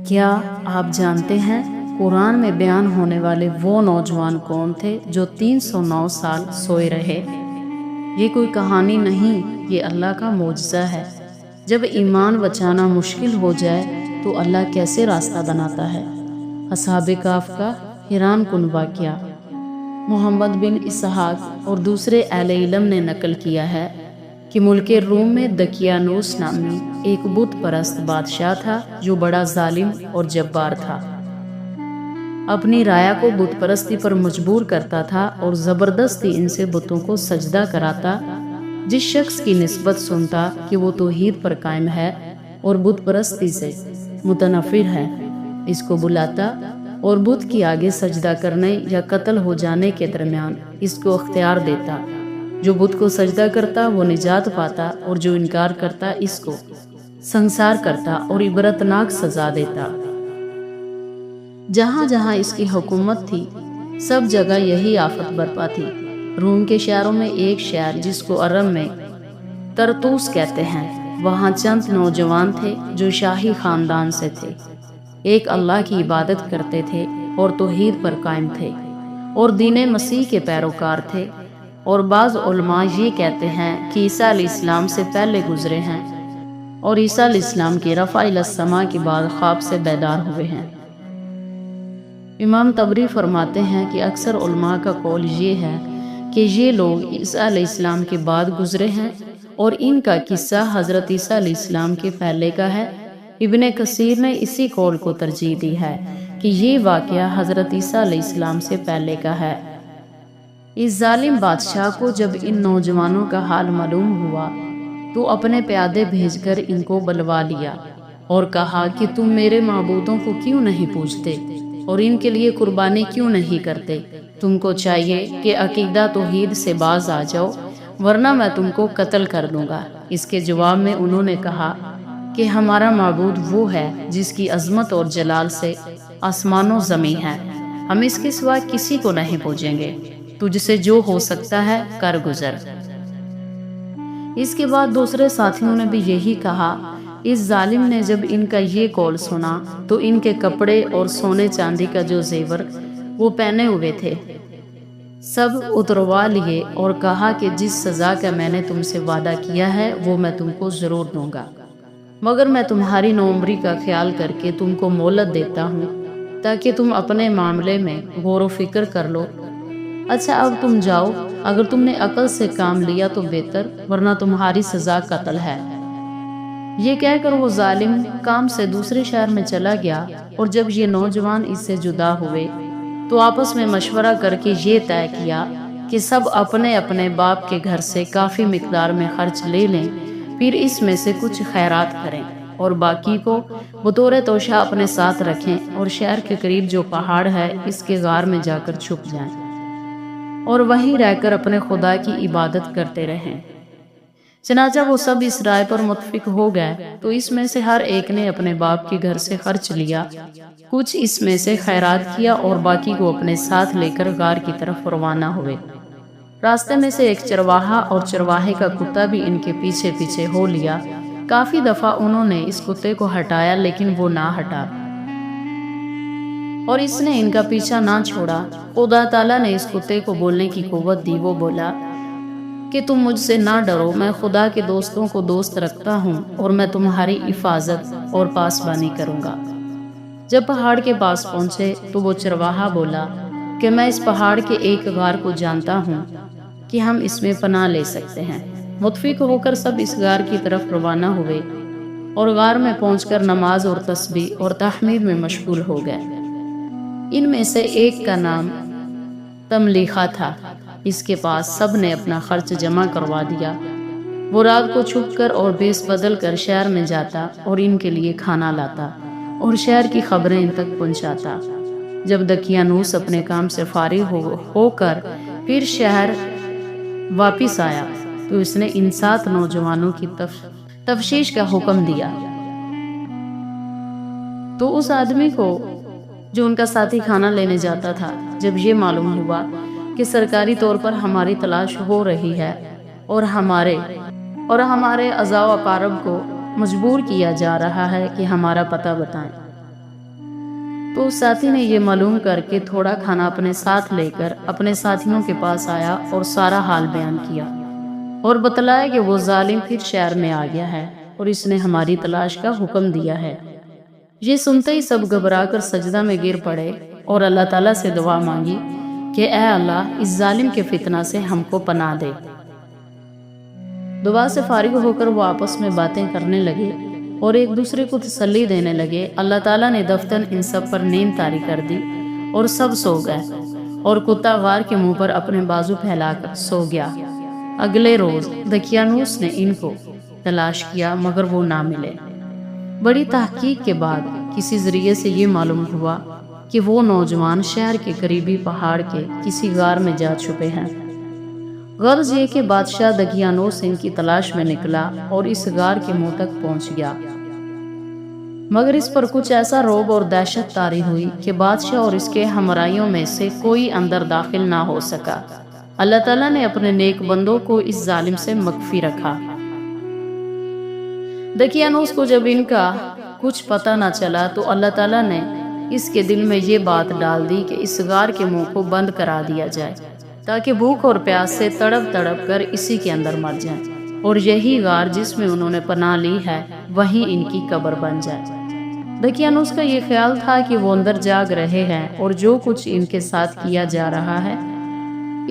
کیا آپ جانتے ہیں قرآن میں بیان ہونے والے وہ نوجوان کون تھے جو 309 سال سوئے رہے؟ یہ کوئی کہانی نہیں، یہ اللہ کا معجزہ ہے۔ جب ایمان بچانا مشکل ہو جائے تو اللہ کیسے راستہ بناتا ہے۔ اصحاب کہف کا حیران کن واقعہ۔ محمد بن اسحاق اور دوسرے اہل علم نے نقل کیا ہے کہ ملک روم میں دقیانوس نامی ایک بت پرست بادشاہ تھا جو بڑا ظالم اور جبار تھا۔ اپنی رعایا کو بت پرستی پر مجبور کرتا تھا اور زبردستی ان سے بتوں کو سجدہ کراتا۔ جس شخص کی نسبت سنتا کہ وہ توحید پر قائم ہے اور بت پرستی سے متنفر ہے، اس کو بلاتا اور بت کی آگے سجدہ کرنے یا قتل ہو جانے کے درمیان اس کو اختیار دیتا۔ جو بت کو سجدہ کرتا وہ نجات پاتا اور جو انکار کرتا اس کو سنسار کرتا اور عبرتناک سزا دیتا۔ جہاں جہاں اس کی حکومت تھی سب جگہ یہی آفت برپا تھی۔ روم کے شہروں میں ایک شہر جس کو عرب میں ترتوس کہتے ہیں، وہاں چند نوجوان تھے جو شاہی خاندان سے تھے۔ ایک اللہ کی عبادت کرتے تھے اور توحید پر قائم تھے اور دین مسیح کے پیروکار تھے، اور بعض علماء یہ کہتے ہیں کہ عیسیٰ علیہ السلام سے پہلے گزرے ہیں اور عیسیٰ علیہ السلام کے رفع الی السماء کے بعد خواب سے بیدار ہوئے ہیں۔ امام طبری فرماتے ہیں کہ اکثر علماء کا قول یہ ہے کہ یہ لوگ عیسیٰ علیہ السلام کے بعد گزرے ہیں اور ان کا قصہ حضرت عیسیٰ علیہ السلام کے پہلے کا ہے۔ ابن کثیر نے اسی قول کو ترجیح دی ہے کہ یہ واقعہ حضرت عیسیٰ علیہ السلام سے پہلے کا ہے۔ اس ظالم بادشاہ کو جب ان نوجوانوں کا حال معلوم ہوا تو اپنے پیادے بھیج کر ان کو بلوا لیا اور کہا کہ تم میرے معبودوں کو کیوں نہیں پوجتے اور ان کے لیے قربانی کیوں نہیں کرتے؟ تم کو چاہیے کہ عقیدہ توحید سے باز آ جاؤ ورنہ میں تم کو قتل کر دوں گا۔ اس کے جواب میں انہوں نے کہا کہ ہمارا معبود وہ ہے جس کی عظمت اور جلال سے آسمان و زمین ہے، ہم اس کے سوا کسی کو نہیں پوجیں گے، تجھ سے جو ہو سکتا ہے کر گزر۔ اس کے بعد دوسرے ساتھیوں نے بھی یہی کہا۔ اس ظالم نے جب ان کا یہ قول سنا تو ان کے کپڑے اور سونے چاندی کا جو زیور وہ پہنے ہوئے تھے سب اتروا لیے اور کہا کہ جس سزا کا میں نے تم سے وعدہ کیا ہے وہ میں تم کو ضرور دوں گا، مگر میں تمہاری نوعمری کا خیال کر کے تم کو مہلت دیتا ہوں تاکہ تم اپنے معاملے میں غور و فکر کر لو۔ اچھا اب تم جاؤ، اگر تم نے عقل سے کام لیا تو بہتر، ورنہ تمہاری سزا قتل ہے۔ یہ کہہ کر وہ ظالم کام سے دوسرے شہر میں چلا گیا، اور جب یہ نوجوان اس سے جدا ہوئے تو آپس میں مشورہ کر کے یہ طے کیا کہ سب اپنے اپنے باپ کے گھر سے کافی مقدار میں خرچ لے لیں، پھر اس میں سے کچھ خیرات کریں اور باقی کو بطور توشہ اپنے ساتھ رکھیں اور شہر کے قریب جو پہاڑ ہے اس کے غار میں جا کر چھپ جائیں اور وہیں رہ کر اپنے خدا کی عبادت کرتے رہیں۔ چنانچہ وہ سب اس رائے پر متفق ہو گئے تو اس میں سے ہر ایک نے اپنے باپ کے گھر سے خرچ لیا، کچھ اس میں سے خیرات کیا اور باقی کو اپنے ساتھ لے کر غار کی طرف روانہ ہوئے۔ راستے میں سے ایک چرواہا اور چرواہے کا کتا بھی ان کے پیچھے پیچھے ہو لیا۔ کافی دفعہ انہوں نے اس کتے کو ہٹایا لیکن وہ نہ ہٹا اور اس نے ان کا پیچھا نہ چھوڑا۔ خدا تعالیٰ نے اس کتے کو بولنے کی قوت دی، وہ بولا کہ تم مجھ سے نہ ڈرو، میں خدا کے دوستوں کو دوست رکھتا ہوں اور میں تمہاری حفاظت اور پاسبانی کروں گا۔ جب پہاڑ کے پاس پہنچے تو وہ چرواہا بولا کہ میں اس پہاڑ کے ایک غار کو جانتا ہوں کہ ہم اس میں پناہ لے سکتے ہیں۔ متفق ہو کر سب اس غار کی طرف روانہ ہوئے اور غار میں پہنچ کر نماز اور تسبیح اور تحمید میں مشغول ہو گئے۔ ان میں سے ایک کا نام تملیخہ تھا، اس کے پاس سب نے اپنا خرچ جمع کروا دیا۔ وہ رات کو چھپ کر اور بیس بدل کر شہر میں جاتا اور ان کے لیے کھانا لاتا اور شہر کی خبریں ان تک پہنچاتا۔ جب دقیانوس اپنے کام سے فارغ ہو کر پھر شہر واپس آیا تو اس نے ان 7 نوجوانوں کی تفتیش کا حکم دیا۔ تو اس آدمی کو جو ان کا ساتھی کھانا لینے جاتا تھا جب یہ معلوم ہوا کہ سرکاری طور پر ہماری تلاش ہو رہی ہے اور ہمارے اعضاء و اقارب کو مجبور کیا جا رہا ہے کہ ہمارا پتہ بتائیں، تو اس ساتھی نے یہ معلوم کر کے تھوڑا کھانا اپنے ساتھ لے کر اپنے ساتھیوں کے پاس آیا اور سارا حال بیان کیا اور بتلایا کہ وہ ظالم پھر شہر میں آ گیا ہے اور اس نے ہماری تلاش کا حکم دیا ہے۔ یہ سنتے ہی سب گھبرا کر سجدہ میں گر پڑے اور اللہ تعالیٰ سے دعا مانگی کہ اے اللہ اس ظالم کے فتنہ سے ہم کو پناہ دے۔ دعا سے فارغ ہو کر وہ آپس میں باتیں کرنے لگے اور ایک دوسرے کو تسلی دینے لگے۔ اللہ تعالیٰ نے دفتن ان سب پر نیند طاری کر دی اور سب سو گئے اور کتا غار کے منہ پر اپنے بازو پھیلا کر سو گیا۔ اگلے روز دقیانوس نے ان کو تلاش کیا مگر وہ نہ ملے۔ بڑی تحقیق کے بعد کسی ذریعے سے یہ معلوم ہوا کہ وہ نوجوان شہر کے قریبی پہاڑ کے کسی غار میں جا چھپے ہیں۔ غرض یہ کہ بادشاہ دقیانوس ان کی تلاش میں نکلا اور اس غار کے منہ تک پہنچ گیا، مگر اس پر کچھ ایسا رعب اور دہشت طاری ہوئی کہ بادشاہ اور اس کے ہمراہیوں میں سے کوئی اندر داخل نہ ہو سکا۔ اللہ تعالیٰ نے اپنے نیک بندوں کو اس ظالم سے مخفی رکھا۔ دقیانوس کو جب ان کا کچھ پتہ نہ چلا تو اللہ تعالیٰ نے اس کے دل میں یہ بات ڈال دی کہ اس غار کے منہ کو بند کرا دیا جائے تاکہ بھوک اور پیاس سے تڑپ تڑپ کر اسی کے اندر مر جائیں، اور یہی غار جس میں انہوں نے پناہ لی ہے وہیں ان کی قبر بن جائے۔ دقیانوس کا یہ خیال تھا کہ وہ اندر جاگ رہے ہیں اور جو کچھ ان کے ساتھ کیا جا رہا ہے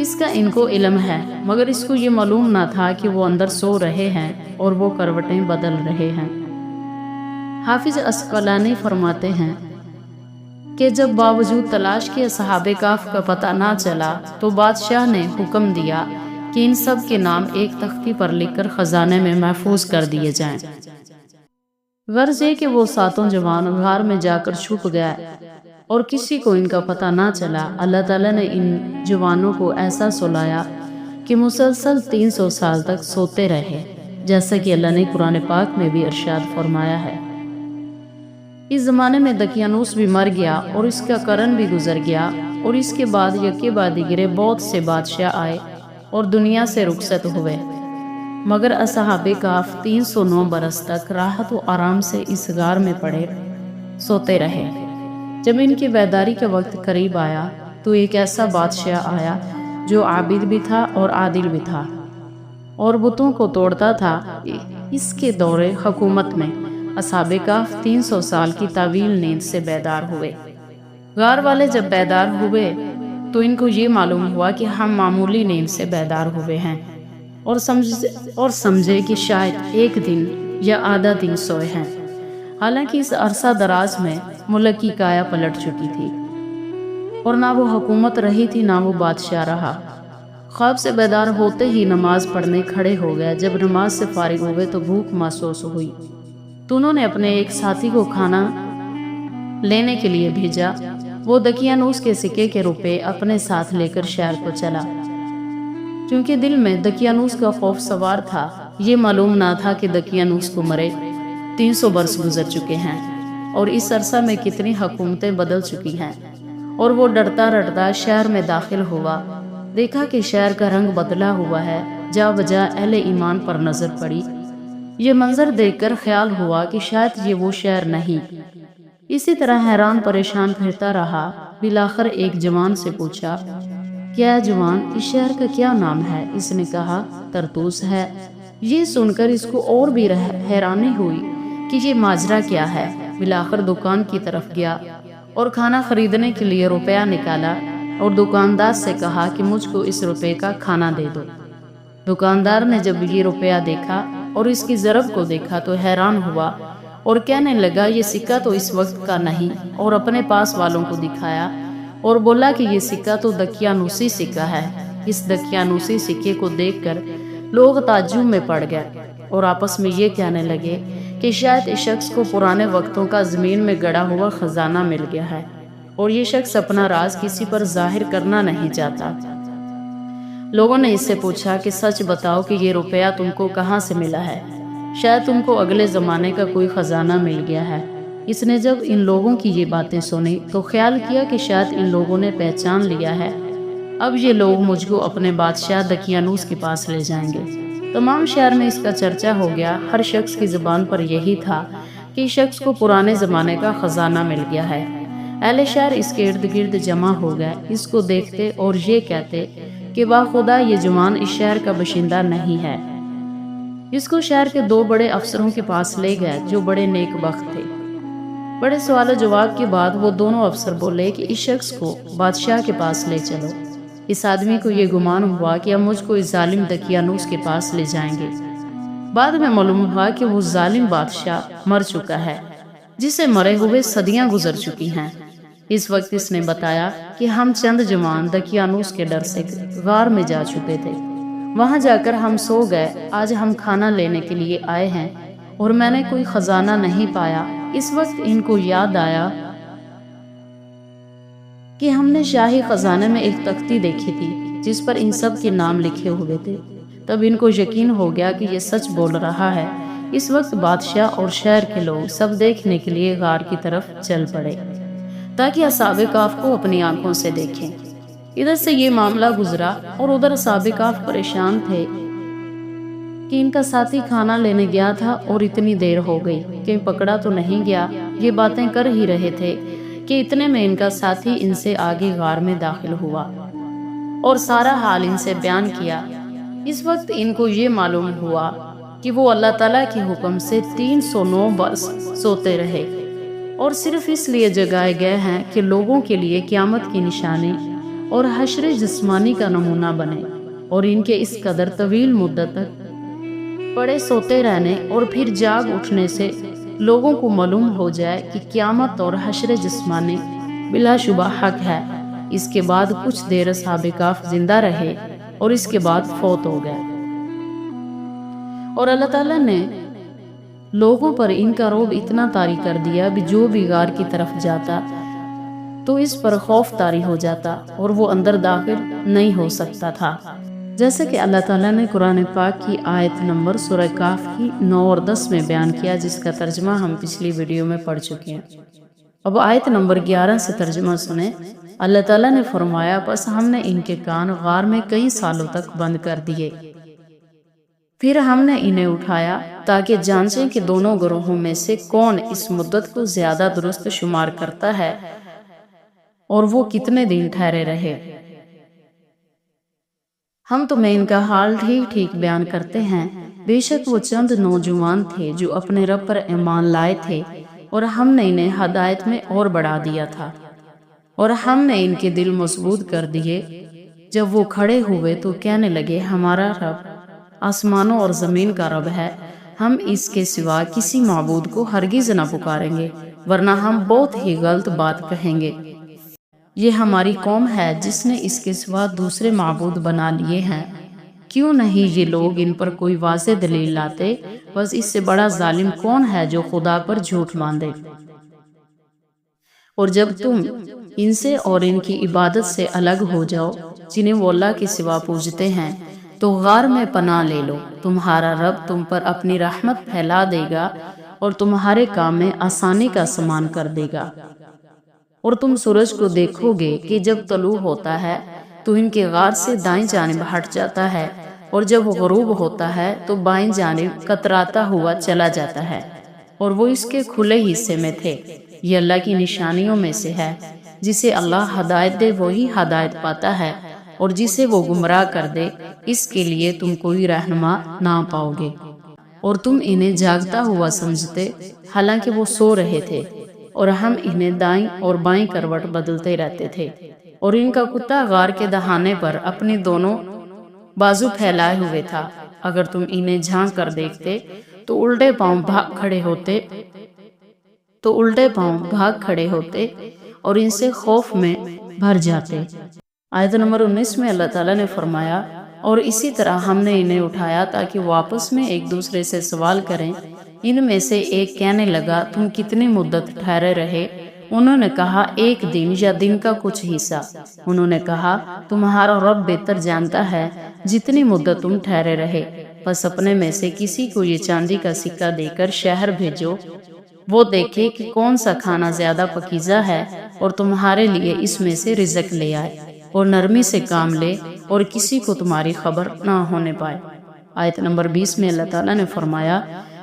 اس کا ان کو علم ہے، مگر اس کو یہ معلوم نہ تھا کہ وہ اندر سو رہے ہیں اور وہ کروٹیں بدل رہے ہیں۔ حافظ عسقلانی فرماتے ہیں کہ جب باوجود تلاش کے اصحاب کہف کا پتہ نہ چلا تو بادشاہ نے حکم دیا کہ ان سب کے نام ایک تختی پر لکھ کر خزانے میں محفوظ کر دیے جائیں۔ غرض یہ کہ وہ ساتوں جوان غار میں جا کر چھپ گئے اور کسی کو ان کا پتہ نہ چلا۔ اللہ تعالیٰ نے ان جوانوں کو ایسا سلایا کہ مسلسل 300 سال تک سوتے رہے، جیسا کہ اللہ نے قرآن پاک میں بھی ارشاد فرمایا ہے۔ اس زمانے میں دقیانوس بھی مر گیا اور اس کا قرن بھی گزر گیا، اور اس کے بعد یکے بعد دیگرے بہت سے بادشاہ آئے اور دنیا سے رخصت ہوئے، مگر اصحاب کہف 309 برس تک راحت و آرام سے اس غار میں پڑے سوتے رہے۔ جب ان کی بیداری کا وقت قریب آیا تو ایک ایسا بادشاہ آیا جو عابد بھی تھا اور عادل بھی تھا اور بتوں کو توڑتا تھا۔ اس کے دور حکومت میں اصحاب کہف 300 سال کی طویل نیند سے بیدار ہوئے۔ غار والے جب بیدار ہوئے تو ان کو یہ معلوم ہوا کہ ہم معمولی نیند سے بیدار ہوئے ہیں، اور سمجھے کہ شاید ایک دن یا آدھا دن سوئے ہیں، حالانکہ اس عرصہ دراز میں ملک کی کایا پلٹ چکی تھی اور نہ وہ حکومت رہی تھی نہ وہ بادشاہ رہا۔ خواب سے بیدار ہوتے ہی نماز پڑھنے کھڑے ہو گئے۔ جب نماز سے فارغ ہوئے تو بھوک محسوس ہوئی تو انہوں نے اپنے ایک ساتھی کو کھانا لینے کے لیے بھیجا۔ وہ دقیانوس کے سکے کے روپے اپنے ساتھ لے کر شہر کو چلا۔ چونکہ دل میں دقیانوس کا خوف سوار تھا، یہ معلوم نہ تھا کہ دقیانوس کو مرے 300 برس گزر چکے ہیں اور اس عرصہ میں کتنی حکومتیں بدل چکی ہیں، اور وہ ڈرتا ڈرتا شہر میں داخل ہوا۔ دیکھا کہ شہر کا رنگ بدلا ہوا ہے، جا بجا اہل ایمان پر نظر پڑی۔ یہ منظر دیکھ کر خیال ہوا کہ شاید یہ وہ شہر نہیں۔ اسی طرح حیران پریشان پھرتا رہا۔ بالآخر ایک جوان سے پوچھا، کیا جوان اس شہر کا کیا نام ہے؟ اس نے کہا طرطوس ہے۔ یہ سن کر اس کو اور بھی حیرانی ہوئی کہ یہ ماجرا کیا ہے۔ بالآخر دکان کی طرف گیا اور کھانا خریدنے کے لیے روپیہ نکالا اور دکاندار سے کہا کہ مجھ کو اس روپے کا کھانا دے دو۔ دکاندار نے جب یہ روپیہ دیکھا اور اس کی ضرب کو دیکھا تو حیران ہوا اور کہنے لگا یہ سکہ تو اس وقت کا نہیں، اور اپنے پاس والوں کو دکھایا اور بولا کہ یہ سکہ تو دقیانوسی سکہ ہے۔ اس دقیانوسی سکے کو دیکھ کر لوگ تعجب میں پڑ گئے اور آپس میں یہ کہنے لگے کہ شاید اس شخص کو پرانے وقتوں کا زمین میں گڑا ہوا خزانہ مل گیا ہے اور یہ شخص اپنا راز کسی پر ظاہر کرنا نہیں چاہتا۔ لوگوں نے اس سے پوچھا کہ سچ بتاؤ کہ یہ روپیہ تم کو کہاں سے ملا ہے؟ شاید تم کو اگلے زمانے کا کوئی خزانہ مل گیا ہے۔ اس نے جب ان لوگوں کی یہ باتیں سنی تو خیال کیا کہ شاید ان لوگوں نے پہچان لیا ہے، اب یہ لوگ مجھ کو اپنے بادشاہ دقیانوس کے پاس لے جائیں گے۔ تمام شہر میں اس کا چرچا ہو گیا۔ ہر شخص کی زبان پر یہی تھا کہ اس شخص کو پرانے زمانے کا خزانہ مل گیا ہے۔ اہل شہر اس کے ارد گرد جمع ہو گئے، اس کو دیکھتے اور یہ کہتے کہ باخدا یہ جوان اس شہر کا باشندہ نہیں ہے۔ اس کو شہر کے 2 بڑے افسروں کے پاس لے گئے جو بڑے نیک بخت تھے۔ بڑے سوال و جواب کے بعد وہ دونوں افسر بولے کہ اس شخص کو بادشاہ کے پاس لے چلو۔ اس آدمی کو یہ گمان ہوا کہ اب مجھ کو اس ظالم دقیانوس کے پاس لے جائیں گے۔ بعد میں معلوم ہوا کہ وہ ظالم بادشاہ مر چکا ہے، جسے مرے ہوئے صدیاں گزر چکی ہیں۔ اس وقت اس نے بتایا کہ ہم چند جوان دقیانوس کے ڈر سے غار میں جا چکے تھے، وہاں جا کر ہم سو گئے، آج ہم کھانا لینے کے لیے آئے ہیں اور میں نے کوئی خزانہ نہیں پایا۔ اس وقت ان کو یاد آیا کہ ہم نے شاہی خزانے میں ایک تختی دیکھی تھی جس پر ان سب کے نام لکھے ہوئے تھے۔ تب ان کو یقین ہو گیا کہ یہ سچ بول رہا ہے۔ اس وقت بادشاہ اور شہر کے لوگ سب دیکھنے کے لیے غار کی طرف چل پڑے تاکہ اصحاب کہف کو اپنی آنکھوں سے دیکھیں۔ ادھر سے یہ معاملہ گزرا اور ادھر اصحاب کہف پریشان تھے کہ ان کا ساتھی کھانا لینے گیا تھا اور اتنی دیر ہو گئی کہ پکڑا تو نہیں گیا۔ یہ باتیں کر ہی رہے تھے کہ اتنے میں ان کا ساتھی ان سے آگے غار میں داخل ہوا اور سارا حال ان سے بیان کیا۔ اس وقت ان کو یہ معلوم ہوا کہ وہ اللہ تعالیٰ کے حکم سے 309 برس سوتے رہے اور صرف اس لیے جگائے گئے ہیں کہ لوگوں کے لیے قیامت کی نشانی اور حشر جسمانی کا نمونہ بنے، اور ان کے اس قدر طویل مدت تک پڑے سوتے رہنے اور پھر جاگ اٹھنے سے لوگوں کو معلوم ہو جائے کہ قیامت اور حشر جسمانی بلا شبہ حق ہے۔ اس کے بعد کچھ دیر اصحاب کہف زندہ رہے اور اس کے بعد فوت ہو گئے، اور اللہ تعالیٰ نے لوگوں پر ان کا رعب اتنا طاری کر دیا کہ جو بھی غار کی طرف جاتا تو اس پر خوف طاری ہو جاتا اور وہ اندر داخل نہیں ہو سکتا تھا، جیسے کہ اللہ تعالیٰ نے قرآن پاک کی آیت نمبر سورہ کہف کی 9 اور 10 میں بیان کیا، جس کا ترجمہ ہم پچھلی ویڈیو میں پڑھ چکے ہیں۔ اب آیت نمبر 11 سے ترجمہ سنیں۔ اللہ تعالیٰ نے فرمایا، پس ہم نے ان کے کان غار میں کئی سالوں تک بند کر دیے، پھر ہم نے انہیں اٹھایا تاکہ جانچیں کہ دونوں گروہوں میں سے کون اس مدت کو زیادہ درست شمار کرتا ہے اور وہ کتنے دن ٹھہرے رہے۔ ہم تمہیں ان کا حال ٹھیک ٹھیک بیان کرتے ہیں۔ بے شک وہ چند نوجوان تھے جو اپنے رب پر ایمان لائے تھے، اور ہم نے انہیں ہدایت میں اور بڑھا دیا تھا، اور ہم نے ان کے دل مضبوط کر دیے۔ جب وہ کھڑے ہوئے تو کہنے لگے، ہمارا رب آسمانوں اور زمین کا رب ہے، ہم اس کے سوا کسی معبود کو ہرگز نہ پکاریں گے، ورنہ ہم بہت ہی غلط بات کہیں گے۔ یہ ہماری قوم ہے جس نے اس کے سوا دوسرے معبود بنا لیے ہیں۔ کیوں نہیں یہ لوگ ان پر کوئی واضح دلیل لاتے؟ بس اس سے بڑا ظالم کون ہے جو خدا پر جھوٹ باندھے؟ اور جب تم ان سے اور ان کی عبادت سے الگ ہو جاؤ جنہیں وہ اللہ کے سوا پوجتے ہیں تو غار میں پناہ لے لو، تمہارا رب تم پر اپنی رحمت پھیلا دے گا اور تمہارے کام میں آسانی کا سامان کر دے گا۔ اور تم سورج کو دیکھو گے کہ جب طلوع ہوتا ہے تو ان کے غار سے دائیں جانب ہٹ جاتا ہے، اور جب غروب ہوتا ہے تو بائیں جانب کتراتا ہوا چلا جاتا ہے، اور وہ اس کے کھلے حصے میں تھے۔ یہ اللہ کی نشانیوں میں سے ہے، جسے اللہ ہدایت دے وہی ہدایت پاتا ہے، اور جسے وہ گمراہ کر دے اس کے لیے تم کوئی رہنما نہ پاؤ گے۔ اور تم انہیں جاگتا ہوا سمجھتے حالانکہ وہ سو رہے تھے، اور ہم انہیں دائیں اور بائیں کروٹ بدلتے رہتے تھے، اور ان کا کتا غار کے دہانے پر اپنی دونوں بازو پھیلائے ہوئے تھا۔ اگر تم انہیں جھانک کر دیکھتے تو الٹے پاؤں بھاگ کھڑے ہوتے اور ان سے خوف میں بھر جاتے۔ آیت نمبر 19 میں اللہ تعالیٰ نے فرمایا، اور اسی طرح ہم نے انہیں اٹھایا تاکہ وہ آپس میں ایک دوسرے سے سوال کریں۔ ان میں سے ایک کہنے لگا، تم کتنی مدت ٹھہرے رہے؟ انہوں نے کہا، 1 دن یا دن کا کچھ حصہ۔ انہوں نے کہا، تمہارا رب بہتر جانتا ہے جتنی مدت تم ٹھہرے رہے، پس اپنے میں سے کسی کو یہ چاندی کا سکہ دے کر شہر بھیجو، وہ دیکھے کہ کون سا کھانا زیادہ پکیزہ ہے اور تمہارے لیے اس میں سے رزق لے آئے، اور نرمی سے کام لے اور کسی کو تمہاری خبر نہ ہونے پائے۔ آیت نمبر 20 میں اللہ تعالیٰ نے فرمایا،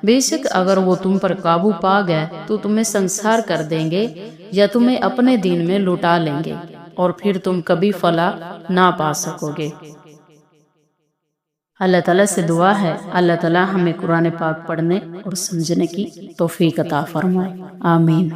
بے شک اگر وہ تم پر قابو پا گئے تو تمہیں سنسار کر دیں گے یا تمہیں اپنے دین میں لوٹا لیں گے اور پھر تم کبھی فلاح نہ پا سکو گے۔ اللہ تعالیٰ سے دعا ہے اللہ تعالیٰ ہمیں قرآن پاک پڑھنے اور سمجھنے کی توفیق عطا فرمائے، آمین۔